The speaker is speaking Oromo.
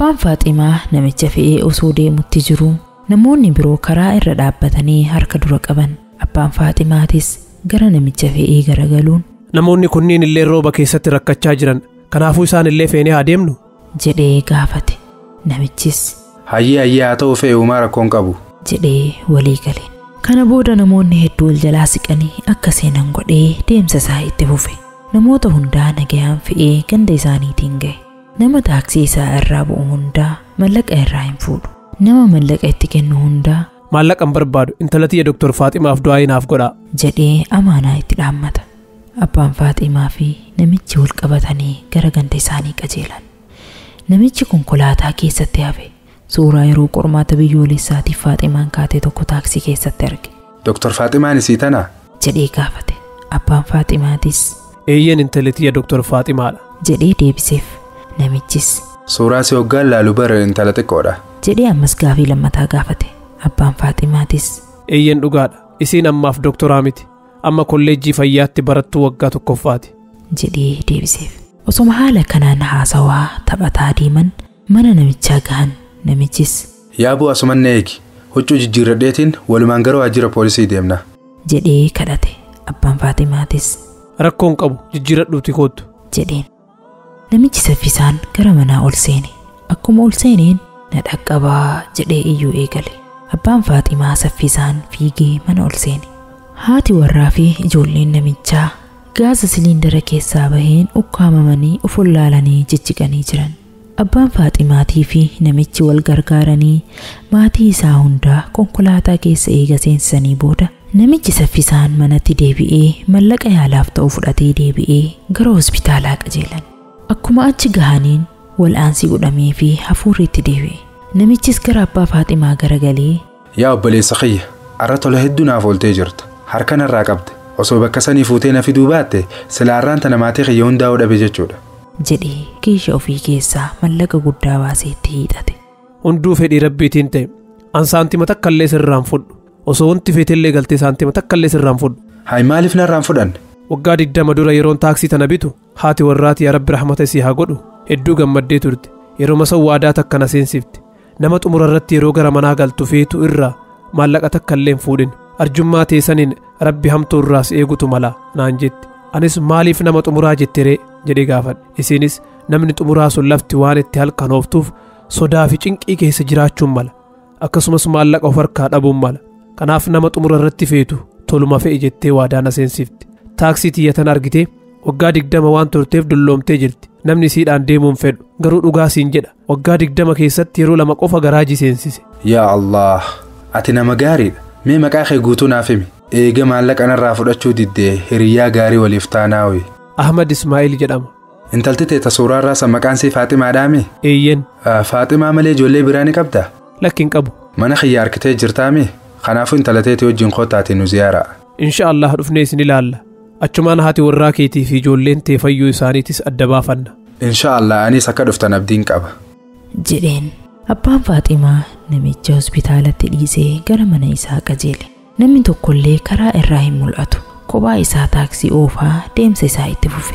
Abbaan Faaximaa namicha fe'ee osoo deemutti jiru namoonni biroo karaa irra dhaabbatanii harka dura qaban. Abbaan Faaximaatis gara namicha fe'ee garagaluun namoonni kunniin illee rooba keessatti rakkachaa jiran kanaafuu isaan illee feenee haa deemnu jedhee gaafate. Namichis hayyee haa ta'u fe'uu maa rakkoon qabu jedhee walii gale. Kana booda namoonni hedduu wal jalaa siqanii akka seenan godhee deemsa isaa itti fufe. Namoota hundaa nagayaan fe'ee ganda isaaniitiin gahe. Nama taaksii isaa irraa bu'u hundaa mallaqa irraa hin fuudhu. Nama mallaqa itti kennu hundaa maallaqan barbaadu intalatiyya Dr. Faaximaaf du'aa naaf godhaa jedhee amaanaa itti dhaammata. Abbaan Faaximaa fi namichi wal qabatanii gara ganda isaanii qajeelan. Namichi konkolaataa keessatti hafe suuraa yeroo qormaata biyyoolessaatiif Faaximaan kaatee tokko taaksii keessatti arge. Dr. Faaximaan isii tana jedhee gaafate. Abbaan Faaximaatis eeyyen intalatiyya Dr. Faaximaadha jedhee deebiseef. Namichis suuraa si hoggaan laalu bara intala xiqqoodha jedhee ammas gaafii lammataa gaafate. Abbaan Faaximaatis eeyyen dhugaadha isiin ammaaf doktoraa miti amma kolleejjii fayyaatti barattuu waggaa tokkoffaati jedhee deebiseef. Osoma haala kanaan haasawaa taphataa deeman mana namichaa gahan. Namichis yaabuu asuman eegi huccuu jijjiirradheetiin walumaan gara waajjira poolisii deemna jedhee kadhate. Abbaan Faaximaatis rakkoon qabu jijjiirradhuuti koottu jedheen. Namichi saffisaan gara manaa ol seene. Akkuma ol seeneen na dhaqqabaa jedhee iyyuu eegale. Abbaan Faaximaa saffisaan fiigee mana ol seene. Haati warraa fi ijoolleen namichaa gaasa siliindara keessaa baheen ukkaamamanii of wallaalanii jijjiganii jiran. Abbaan Faaximaatii fi namichi wal gargaaranii maatii isaa hundaa konkolaataa keessa eega seensisanii booda namichi saffisaan manatti deebi'ee mallaqa yaalaaf ta'u fudhatee deebi'ee gara hospitaalaa qajeelan. Akkuma achi gahaniin wal'aansii godhamee fi hafuurriitti deebi'e. Namichis gara abbaa Faaximaa garagalee yaa obboleessa kiyya arra tola hedduu naaf ooltee jirta harka narraa qabde osoo bakka sanii fuutee na fiduu baatte silaa arraan tana maatii kiyya hundaa'uu dhabe jechuudha jedhee kiisha ofii keessaa mallaqa guddaa baasee itti hiixate. Hunduu fedhii rabbiitiin ta'e an saantima takkallee sirraan fudhu osoo wanti feetellee galtee saantima takkallee sirraan fudhu. Hayi maaliif narraan fudhanne? Waggaa 20 dura yeroon taaksii tana bitu haati warraati yaa rabbi rahmata isii haa godhu hedduu gammaddee turte yeroo masa waadaa takka na seensifte nama xumura irratti yeroo gara manaa galtu feetu irraa maallaqa takkallee hin fuudhin arjummaa teessaniin rabbi hamtuu irraas eegutu mala naan jette. Anis maaliif nama xumuraa jetteree jedhee gaafadhe. Isiinis namni xumuraa sun lafti waan itti halkanooftuuf sodaa fi cinqii keessa jiraachuun mala akkasumas maallaqa of harkaa dhabuun mala kanaaf nama xumura irratti feetu toluma fe'i jettee waadaa na seensifte. Taaksii tiyyatan argitee waggaa 20 waan turteef dulloomtee jirti namni siidhaan deemuun fedhu garuu dhugaa siin jedha waggaa 20 keessatti yeroo 2 qofa garaajii seensise. Yaa Allah ati nama gaariidha mee maqaa kee guutuu naaf himi eega maallaqa narraa fudhachuu diddee hiriyyaa gaarii waliif taanaawi. Ahmad Ismaa'il jedhama. Intalti teeta suuraa irraa san maqaan sii Faaximaadhaa mi? Eeyyen. Faaximaa malee ijoollee biraa ni qabdaa? Lakkin qabu. Mana kiyya harkitee jirtaa mi? Kanaafuu intala teetii wajjin kootaatiin nu ziyaaraa. Inshaallah dhufnee isin ilaalla. Achumaan haati warraa keetii fi ijoolleen tee fayyuu isaaniitis adda baafanna. Inshaallah anis akka dhuftan abdiin qaba jedheen. Abbaan Faaximaa namicha hospitaalatti dhiisee gara mana isaa qajeele. Namni tokkollee karaa irraa hin mul'atu. Kophaa isaa taaksii oofaa deemsa isaa itti fufe.